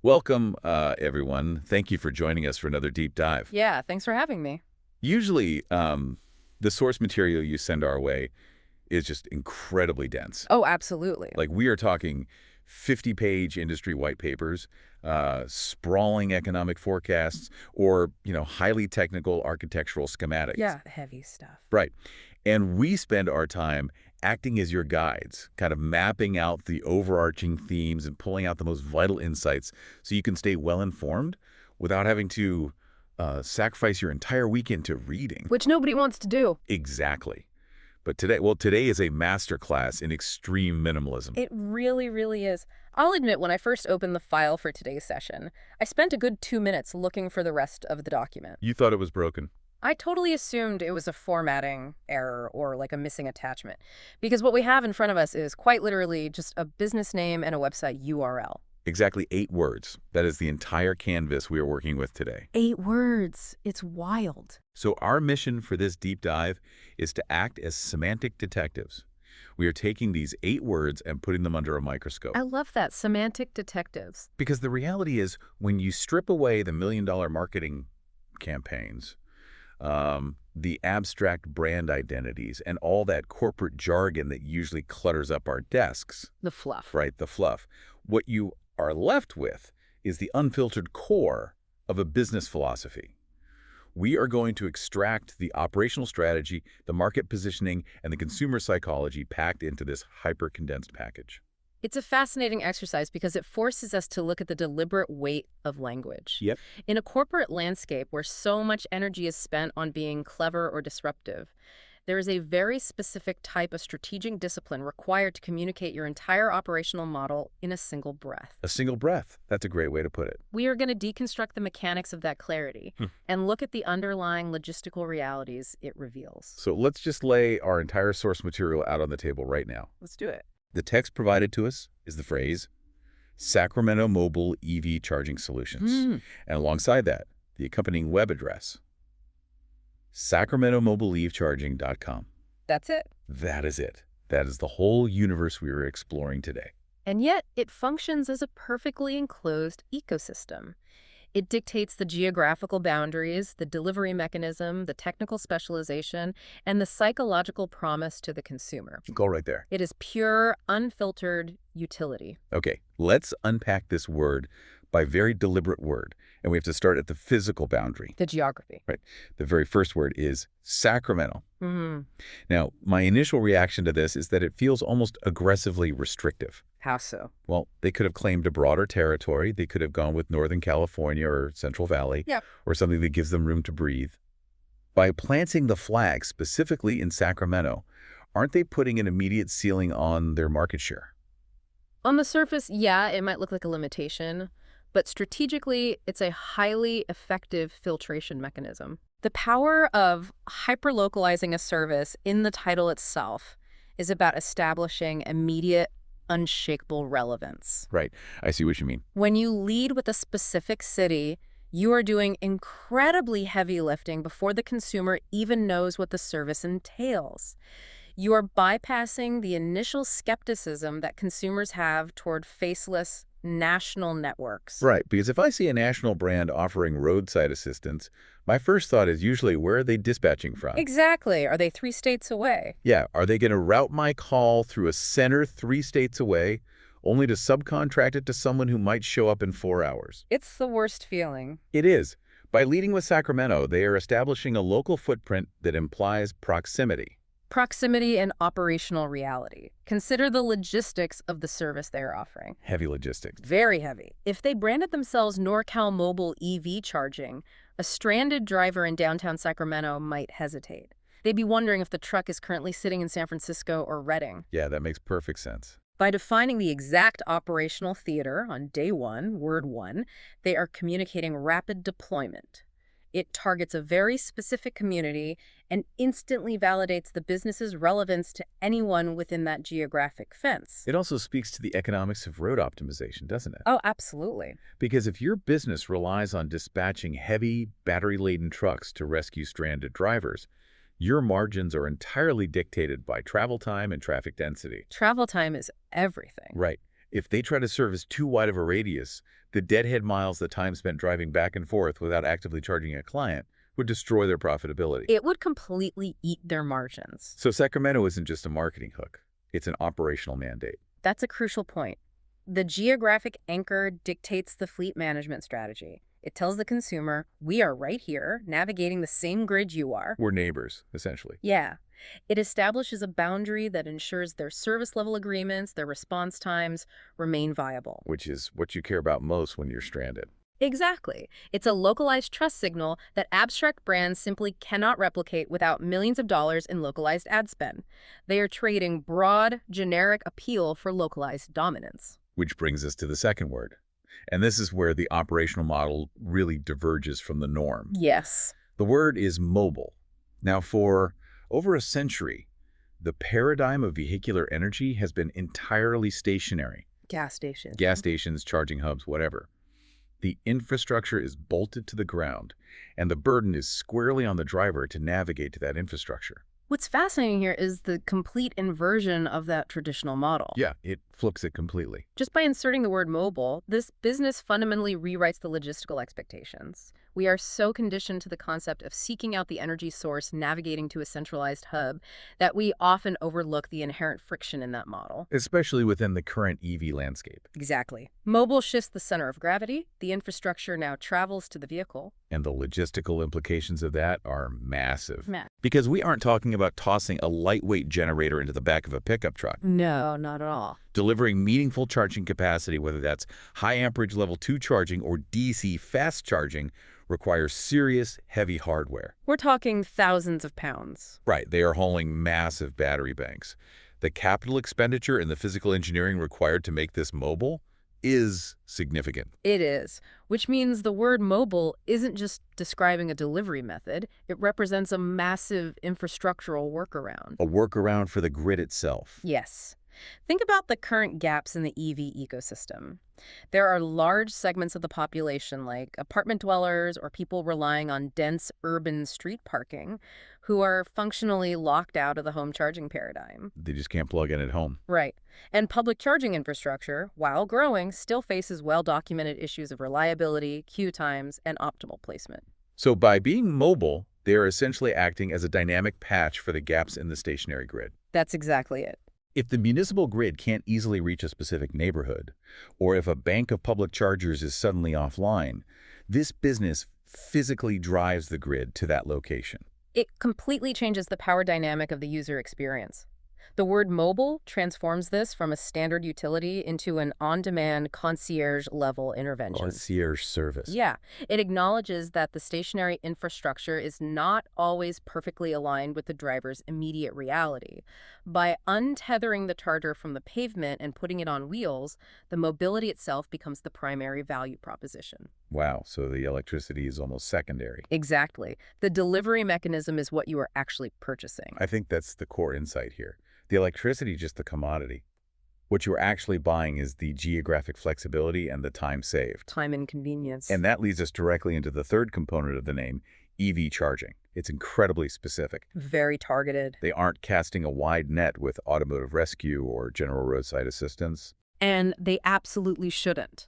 Welcome, everyone. Thank you for joining us for another deep dive. Yeah, thanks for having me. Usually, the source material you send our way is just incredibly dense. Oh, absolutely. Like, we are talking 50-page industry white papers, sprawling economic forecasts, or, highly technical architectural schematics. Yeah, heavy stuff. Right. And we spend our time acting as your guides, kind of mapping out the overarching themes and pulling out the most vital insights so you can stay well-informed without having to sacrifice your entire weekend to reading. Which nobody wants to do. Exactly. But today is a masterclass in extreme minimalism. It really, really is. I'll admit, when I first opened the file for today's session, I spent a good 2 minutes looking for the rest of the document. You thought it was broken. I totally assumed it was a formatting error or like a missing attachment, because what we have in front of us is quite literally just a business name and a website URL. Exactly 8 words. That is the entire canvas we are working with today. 8 words. It's wild. So our mission for this deep dive is to act as semantic detectives. We are taking these 8 words and putting them under a microscope. I love that. Semantic detectives. Because the reality is, when you strip away the million-dollar marketing campaigns, the abstract brand identities, and all that corporate jargon that usually clutters up our desks. The fluff. Right, the fluff. What you are left with is the unfiltered core of a business philosophy. We are going to extract the operational strategy, the market positioning, and the consumer psychology packed into this hyper-condensed package. It's a fascinating exercise because it forces us to look at the deliberate weight of language. Yep. In a corporate landscape where so much energy is spent on being clever or disruptive, there is a very specific type of strategic discipline required to communicate your entire operational model in a single breath. A single breath. That's a great way to put it. We are going to deconstruct the mechanics of that clarity and look at the underlying logistical realities it reveals. So let's just lay our entire source material out on the table right now. Let's do it. The text provided to us is the phrase, Sacramento Mobile EV Charging Solutions. And alongside that, the accompanying web address, sacramentomobileevcharging.com. That's it. That is it. That is the whole universe we are exploring today. And yet, it functions as a perfectly enclosed ecosystem. It dictates the geographical boundaries, the delivery mechanism, the technical specialization, and the psychological promise to the consumer. Go right there. It is pure, unfiltered utility. Okay, let's unpack this word by very deliberate word. And we have to start at the physical boundary. The geography. Right. The very first word is Sacramento. Mm-hmm. Now, my initial reaction to this is that it feels almost aggressively restrictive. How so? Well, they could have claimed a broader territory. They could have gone with Northern California or Central Valley, or something that gives them room to breathe. By planting the flag specifically in Sacramento, aren't they putting an immediate ceiling on their market share? On the surface, yeah, it might look like a limitation, but strategically, it's a highly effective filtration mechanism. The power of hyperlocalizing a service in the title itself is about establishing immediate, unshakable relevance. Right. I see what you mean. When you lead with a specific city, you are doing incredibly heavy lifting before the consumer even knows what the service entails. You are bypassing the initial skepticism that consumers have toward faceless national networks. Right, because if I see a national brand offering roadside assistance, my first thought is usually, where are they dispatching from? Exactly. Are they 3 states away? Yeah, are they going to route my call through a center 3 states away, only to subcontract it to someone who might show up in 4 hours? It's the worst feeling. It is. By leading with Sacramento, they are establishing a local footprint that implies proximity. Proximity and operational reality. Consider the logistics of the service they are offering. Heavy logistics. Very heavy. If they branded themselves NorCal Mobile EV Charging, a stranded driver in downtown Sacramento might hesitate. They'd be wondering if the truck is currently sitting in San Francisco or Redding. Yeah, that makes perfect sense. By defining the exact operational theater on day 1, word 1, they are communicating rapid deployment. It targets a very specific community and instantly validates the business's relevance to anyone within that geographic fence. It also speaks to the economics of road optimization, doesn't it? Oh, absolutely. Because if your business relies on dispatching heavy, battery-laden trucks to rescue stranded drivers, your margins are entirely dictated by travel time and traffic density. Travel time is everything. Right. If they try to service too wide of a radius, The deadhead miles, the time spent driving back and forth without actively charging a client, would destroy their profitability. It would completely eat their margins. So Sacramento isn't just a marketing hook. It's an operational mandate. That's a crucial point. The geographic anchor dictates the fleet management strategy. It tells the consumer, we are right here, navigating the same grid you are. We're neighbors, essentially. Yeah. It establishes a boundary that ensures their service level agreements, their response times remain viable. Which is what you care about most when you're stranded. Exactly. It's a localized trust signal that abstract brands simply cannot replicate without millions of dollars in localized ad spend. They are trading broad, generic appeal for localized dominance. Which brings us to the second word. And this is where the operational model really diverges from the norm. Yes. The word is mobile. Now, for over a century, the paradigm of vehicular energy has been entirely stationary. Gas stations. Gas stations, charging hubs, whatever. The infrastructure is bolted to the ground, and the burden is squarely on the driver to navigate to that infrastructure. What's fascinating here is the complete inversion of that traditional model. Yeah, it flips it completely. Just by inserting the word mobile, this business fundamentally rewrites the logistical expectations. We are so conditioned to the concept of seeking out the energy source, navigating to a centralized hub, that we often overlook the inherent friction in that model. Especially within the current EV landscape. Exactly. Mobile shifts the center of gravity. The infrastructure now travels to the vehicle. And the logistical implications of that are massive. Matt. Because we aren't talking about tossing a lightweight generator into the back of a pickup truck. No, not at all. Delivering meaningful charging capacity, whether that's high amperage level 2 charging or DC fast charging, requires serious, heavy hardware. We're talking thousands of pounds. Right, they are hauling massive battery banks. The capital expenditure and the physical engineering required to make this mobile is significant. It is, which means the word mobile isn't just describing a delivery method. It represents a massive infrastructural workaround. A workaround for the grid itself. Yes. Think about the current gaps in the EV ecosystem. There are large segments of the population, like apartment dwellers or people relying on dense urban street parking, who are functionally locked out of the home charging paradigm. They just can't plug in at home. Right. And public charging infrastructure, while growing, still faces well-documented issues of reliability, queue times, and optimal placement. So by being mobile, they are essentially acting as a dynamic patch for the gaps in the stationary grid. That's exactly it. If the municipal grid can't easily reach a specific neighborhood, or if a bank of public chargers is suddenly offline, this business physically drives the grid to that location. It completely changes the power dynamic of the user experience. The word mobile transforms this from a standard utility into an on-demand concierge-level intervention. Concierge service. Yeah, it acknowledges that the stationary infrastructure is not always perfectly aligned with the driver's immediate reality. By untethering the charger from the pavement and putting it on wheels, the mobility itself becomes the primary value proposition. Wow, so the electricity is almost secondary. Exactly. The delivery mechanism is what you are actually purchasing. I think that's the core insight here. The electricity is just the commodity. What you're actually buying is the geographic flexibility and the time saved. Time and convenience. And that leads us directly into the third component of the name, EV charging. It's incredibly specific. Very targeted. They aren't casting a wide net with automotive rescue or general roadside assistance. And they absolutely shouldn't.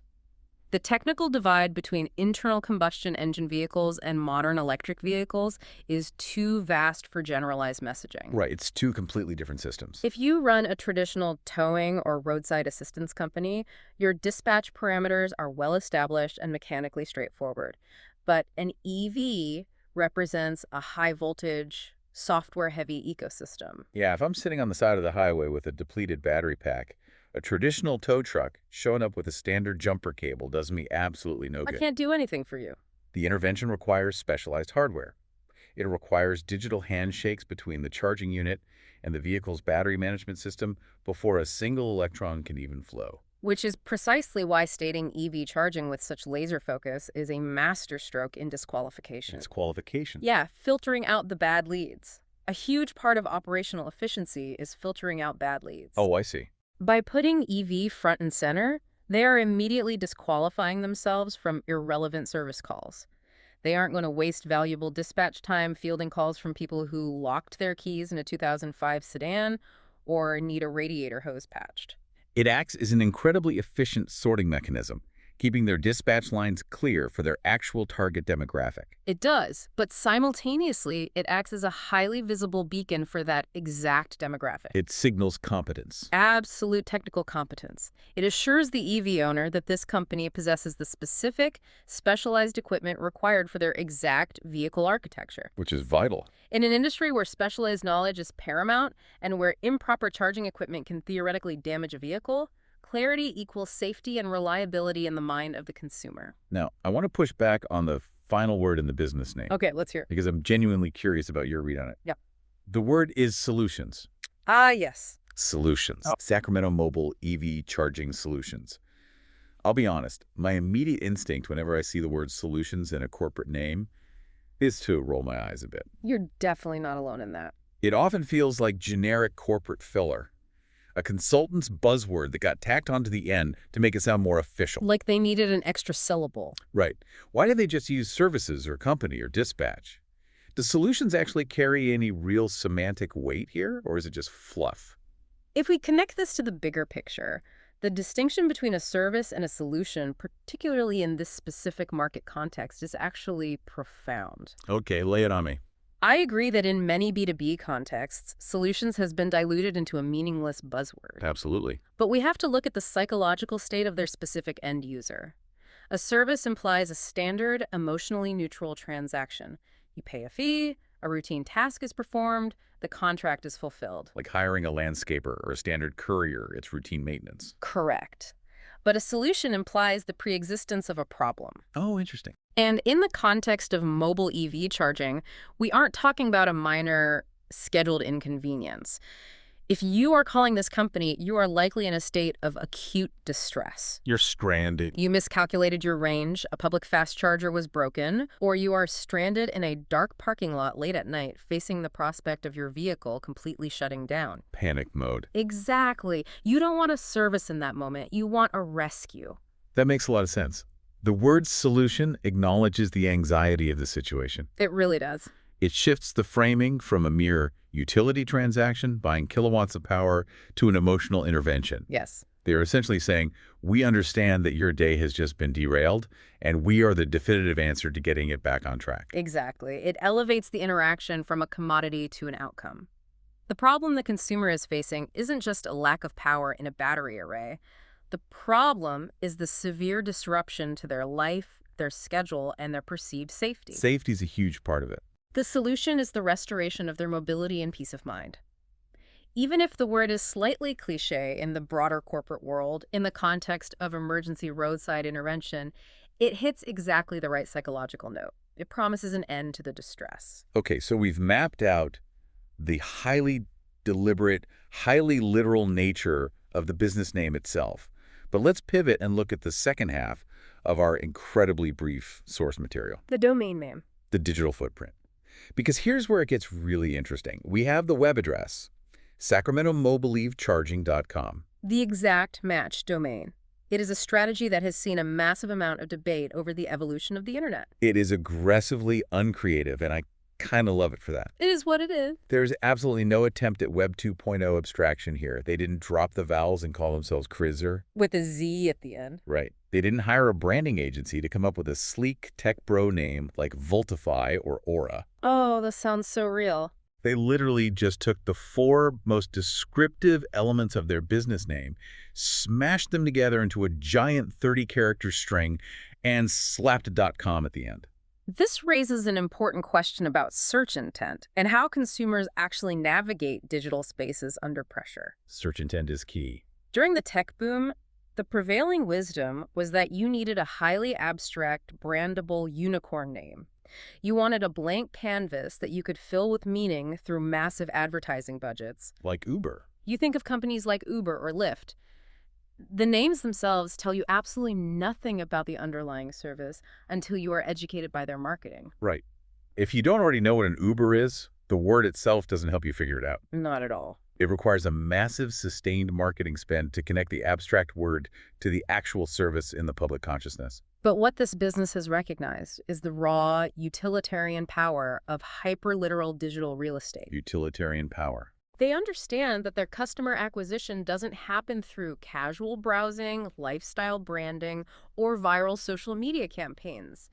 The technical divide between internal combustion engine vehicles and modern electric vehicles is too vast for generalized messaging. Right, it's two completely different systems. If you run a traditional towing or roadside assistance company, your dispatch parameters are well established and mechanically straightforward. But an EV represents a high-voltage, software-heavy ecosystem. Yeah, if I'm sitting on the side of the highway with a depleted battery pack, a traditional tow truck showing up with a standard jumper cable does me absolutely no I good. can't do anything for you. The intervention requires specialized hardware. It requires digital handshakes between the charging unit and the vehicle's battery management system before a single electron can even flow. Which is precisely why stating EV charging with such laser focus is a masterstroke in disqualification. It's qualification. Yeah, filtering out the bad leads. A huge part of operational efficiency is filtering out bad leads. Oh, I see. By putting EV front and center, they are immediately disqualifying themselves from irrelevant service calls. They aren't going to waste valuable dispatch time fielding calls from people who locked their keys in a 2005 sedan or need a radiator hose patched. It acts as an incredibly efficient sorting mechanism, keeping their dispatch lines clear for their actual target demographic. It does, but simultaneously, it acts as a highly visible beacon for that exact demographic. It signals competence. Absolute technical competence. It assures the EV owner that this company possesses the specific, specialized equipment required for their exact vehicle architecture. Which is vital. In an industry where specialized knowledge is paramount and where improper charging equipment can theoretically damage a vehicle, clarity equals safety and reliability in the mind of the consumer. Now, I want to push back on the final word in the business name. Okay, let's hear it. Because I'm genuinely curious about your read on it. Yeah. The word is solutions. Ah, yes. Solutions. Sacramento Mobile EV Charging Solutions. I'll be honest, my immediate instinct whenever I see the word solutions in a corporate name is to roll my eyes a bit. You're definitely not alone in that. It often feels like generic corporate filler, a consultant's buzzword that got tacked onto the end to make it sound more official. Like they needed an extra syllable. Right. Why did they just use services or company or dispatch? Do solutions actually carry any real semantic weight here, or is it just fluff? If we connect this to the bigger picture, the distinction between a service and a solution, particularly in this specific market context, is actually profound. Okay, lay it on me. I agree that in many B2B contexts, solutions has been diluted into a meaningless buzzword. Absolutely. But we have to look at the psychological state of their specific end user. A service implies a standard, emotionally neutral transaction. You pay a fee, a routine task is performed, the contract is fulfilled. Like hiring a landscaper or a standard courier, it's routine maintenance. Correct. But a solution implies the preexistence of a problem. Oh, interesting. And in the context of mobile EV charging, we aren't talking about a minor scheduled inconvenience. If you are calling this company, you are likely in a state of acute distress. You're stranded. You miscalculated your range, a public fast charger was broken, or you are stranded in a dark parking lot late at night facing the prospect of your vehicle completely shutting down. Panic mode. Exactly. You don't want a service in that moment. You want a rescue. That makes a lot of sense. The word solution acknowledges the anxiety of the situation. It really does. It shifts the framing from a mere utility transaction, buying kilowatts of power, to an emotional intervention. Yes. They're essentially saying, we understand that your day has just been derailed, and we are the definitive answer to getting it back on track. Exactly. It elevates the interaction from a commodity to an outcome. The problem the consumer is facing isn't just a lack of power in a battery array. The problem is the severe disruption to their life, their schedule, and their perceived safety. Safety is a huge part of it. The solution is the restoration of their mobility and peace of mind. Even if the word is slightly cliché in the broader corporate world, in the context of emergency roadside intervention, it hits exactly the right psychological note. It promises an end to the distress. Okay, so we've mapped out the highly deliberate, highly literal nature of the business name itself. But let's pivot and look at the second half of our incredibly brief source material. The domain name. The digital footprint. Because here's where it gets really interesting. We have the web address, sacramentomobileevcharging.com. The exact match domain. It is a strategy that has seen a massive amount of debate over the evolution of the internet. It is aggressively uncreative, and I kind of love it for that. It is what it is. There's absolutely no attempt at Web 2.0 abstraction here. They didn't drop the vowels and call themselves Krizzer. With a Z at the end. Right. They didn't hire a branding agency to come up with a sleek tech bro name like Voltify or Aura. Oh, that sounds so real. They literally just took the four most descriptive elements of their business name, smashed them together into a giant 30-character string, and slapped a .com at the end. This raises an important question about search intent and how consumers actually navigate digital spaces under pressure. Search intent is key. During the tech boom, the prevailing wisdom was that you needed a highly abstract, brandable unicorn name. You wanted a blank canvas that you could fill with meaning through massive advertising budgets. Like Uber. You think of companies like Uber or Lyft. The names themselves tell you absolutely nothing about the underlying service until you are educated by their marketing. Right. If you don't already know what an Uber is, the word itself doesn't help you figure it out. Not at all. It requires a massive, sustained marketing spend to connect the abstract word to the actual service in the public consciousness. But what this business has recognized is the raw, utilitarian power of hyperliteral digital real estate. Utilitarian power. They understand that their customer acquisition doesn't happen through casual browsing, lifestyle branding, or viral social media campaigns.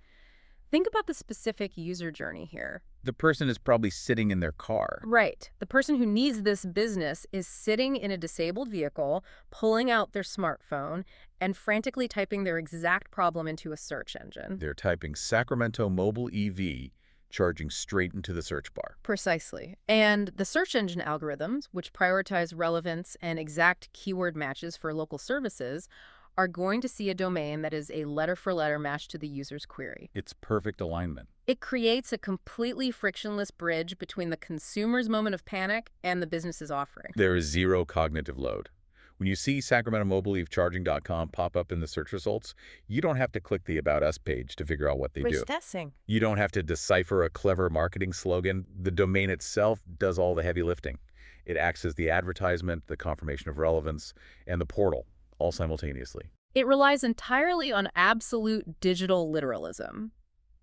Think about the specific user journey here. The person is probably sitting in their car. Right. The person who needs this business is sitting in a disabled vehicle, pulling out their smartphone, and frantically typing their exact problem into a search engine. They're typing Sacramento Mobile EV Charging straight into the search bar. Precisely. And the search engine algorithms, which prioritize relevance and exact keyword matches for local services, are going to see a domain that is a letter-for-letter match to the user's query. It's perfect alignment. It creates a completely frictionless bridge between the consumer's moment of panic and the business's offering. There is zero cognitive load. When you see Sacramento Mobile EV Charging.com pop up in the search results, you don't have to click the About Us page to figure out what they do. Processing. You don't have to decipher a clever marketing slogan. The domain itself does all the heavy lifting. It acts as the advertisement, the confirmation of relevance, and the portal, all simultaneously. It relies entirely on absolute digital literalism.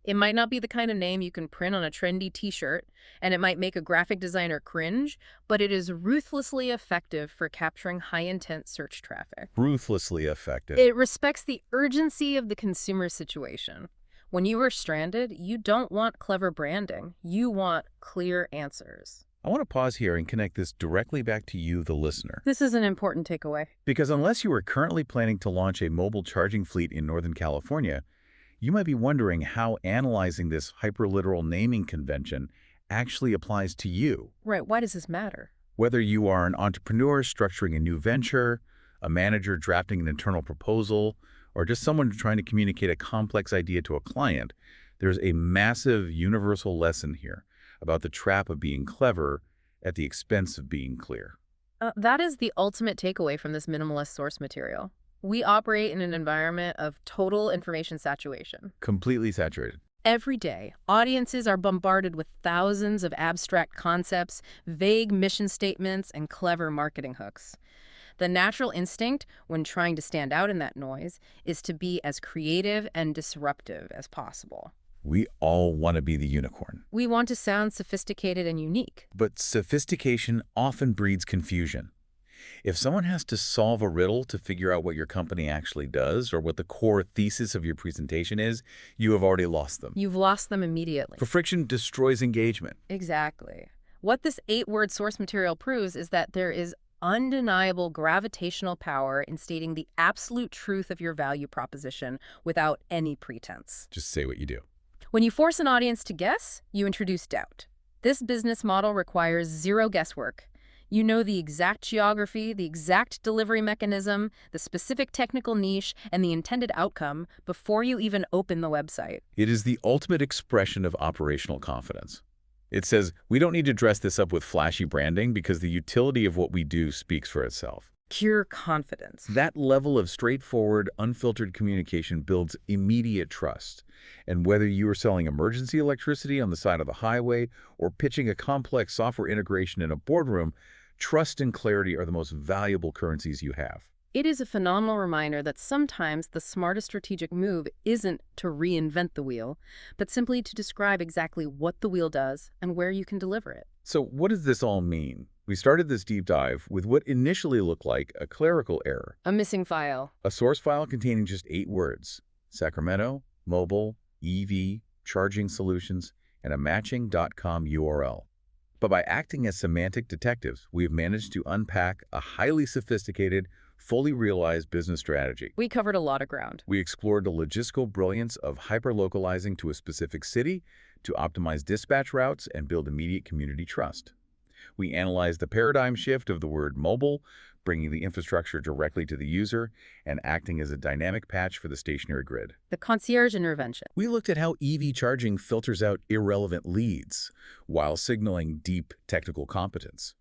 It might not be the kind of name you can print on a trendy t-shirt, and it might make a graphic designer cringe, but it is ruthlessly effective for capturing high-intent search traffic. Ruthlessly effective. It respects the urgency of the consumer situation. When you are stranded, you don't want clever branding. You want clear answers. I want to pause here and connect this directly back to you, the listener. This is an important takeaway. Because unless you are currently planning to launch a mobile charging fleet in Northern California, you might be wondering how analyzing this hyperliteral naming convention actually applies to you. Right, why does this matter? Whether you are an entrepreneur structuring a new venture, a manager drafting an internal proposal, or just someone trying to communicate a complex idea to a client, there's a massive universal lesson here about the trap of being clever at the expense of being clear. That is the ultimate takeaway from this minimalist source material. We operate in an environment of total information saturation. Completely saturated. Every day, audiences are bombarded with thousands of abstract concepts, vague mission statements, and clever marketing hooks. The natural instinct, when trying to stand out in that noise, is to be as creative and disruptive as possible. We all want to be the unicorn. We want to sound sophisticated and unique. But sophistication often breeds confusion. If someone has to solve a riddle to figure out what your company actually does or what the core thesis of your presentation is, you have already lost them. You've lost them immediately. For friction destroys engagement. Exactly. What this 8-word source material proves is that there is undeniable gravitational power in stating the absolute truth of your value proposition without any pretense. Just say what you do. When you force an audience to guess, you introduce doubt. This business model requires zero guesswork. You know the exact geography, the exact delivery mechanism, the specific technical niche, and the intended outcome before you even open the website. It is the ultimate expression of operational confidence. It says, we don't need to dress this up with flashy branding because the utility of what we do speaks for itself. Pure confidence. That level of straightforward, unfiltered communication builds immediate trust. And whether you are selling emergency electricity on the side of the highway or pitching a complex software integration in a boardroom, trust and clarity are the most valuable currencies you have. It is a phenomenal reminder that sometimes the smartest strategic move isn't to reinvent the wheel, but simply to describe exactly what the wheel does and where you can deliver it. So what does this all mean? We started this deep dive with what initially looked like a clerical error. A missing file. A source file containing just 8 words: Sacramento Mobile EV Charging Solutions and a matching.com URL. But by acting as semantic detectives, we have managed to unpack a highly sophisticated, fully realized business strategy. We covered a lot of ground. We explored the logistical brilliance of hyper-localizing to a specific city to optimize dispatch routes and build immediate community trust. We analyzed the paradigm shift of the word mobile, bringing the infrastructure directly to the user and acting as a dynamic patch for the stationary grid. The concierge intervention. We looked at how EV charging filters out irrelevant leads while signaling deep technical competence.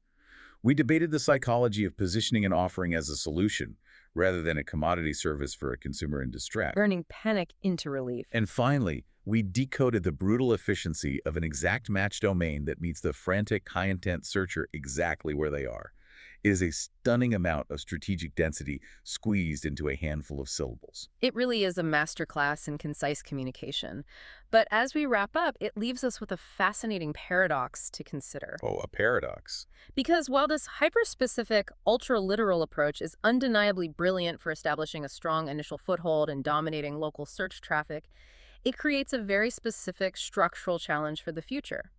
We debated the psychology of positioning an offering as a solution rather than a commodity service for a consumer in distress. Turning panic into relief. And finally, we decoded the brutal efficiency of an exact match domain that meets the frantic, high-intent searcher exactly where they are. It is a stunning amount of strategic density squeezed into a handful of syllables. It really is a masterclass in concise communication. But as we wrap up, it leaves us with a fascinating paradox to consider. Oh, a paradox. Because while this hyper-specific, ultra-literal approach is undeniably brilliant for establishing a strong initial foothold and dominating local search traffic, it creates a very specific structural challenge for the future.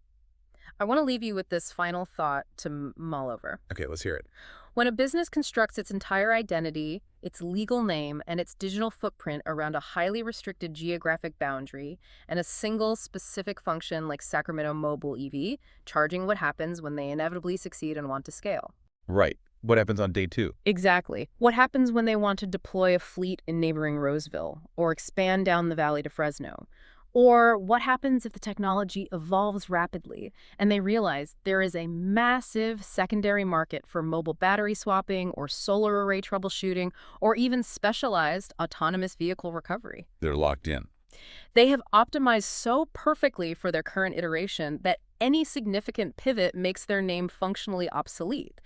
I want to leave you with this final thought to mull over. Okay, let's hear it. When a business constructs its entire identity, its legal name, and its digital footprint around a highly restricted geographic boundary and a single specific function like Sacramento Mobile EV, charging, what happens when they inevitably succeed and want to scale? Right. What happens on day 2? Exactly. What happens when they want to deploy a fleet in neighboring Roseville or expand down the valley to Fresno? Or what happens if the technology evolves rapidly and they realize there is a massive secondary market for mobile battery swapping or solar array troubleshooting or even specialized autonomous vehicle recovery? They're locked in. They have optimized so perfectly for their current iteration that any significant pivot makes their name functionally obsolete.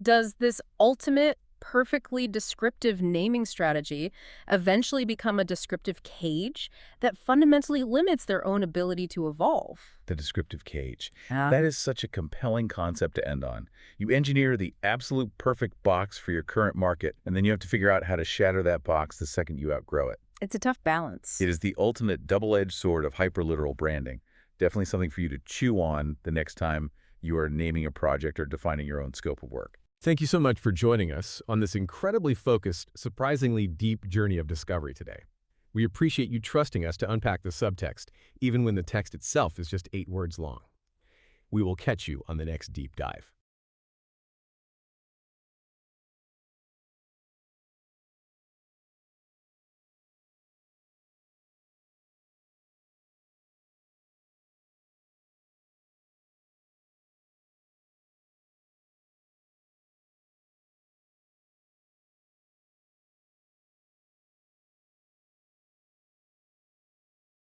Does this ultimate, perfectly descriptive naming strategy eventually become a descriptive cage that fundamentally limits their own ability to evolve? The descriptive cage. Yeah. That is such a compelling concept to end on. You engineer the absolute perfect box for your current market, and then you have to figure out how to shatter that box the second you outgrow it. It's a tough balance. It is the ultimate double-edged sword of hyperliteral branding. Definitely something for you to chew on the next time you are naming a project or defining your own scope of work. Thank you so much for joining us on this incredibly focused, surprisingly deep journey of discovery today. We appreciate you trusting us to unpack the subtext, even when the text itself is just 8 words long. We will catch you on the next deep dive.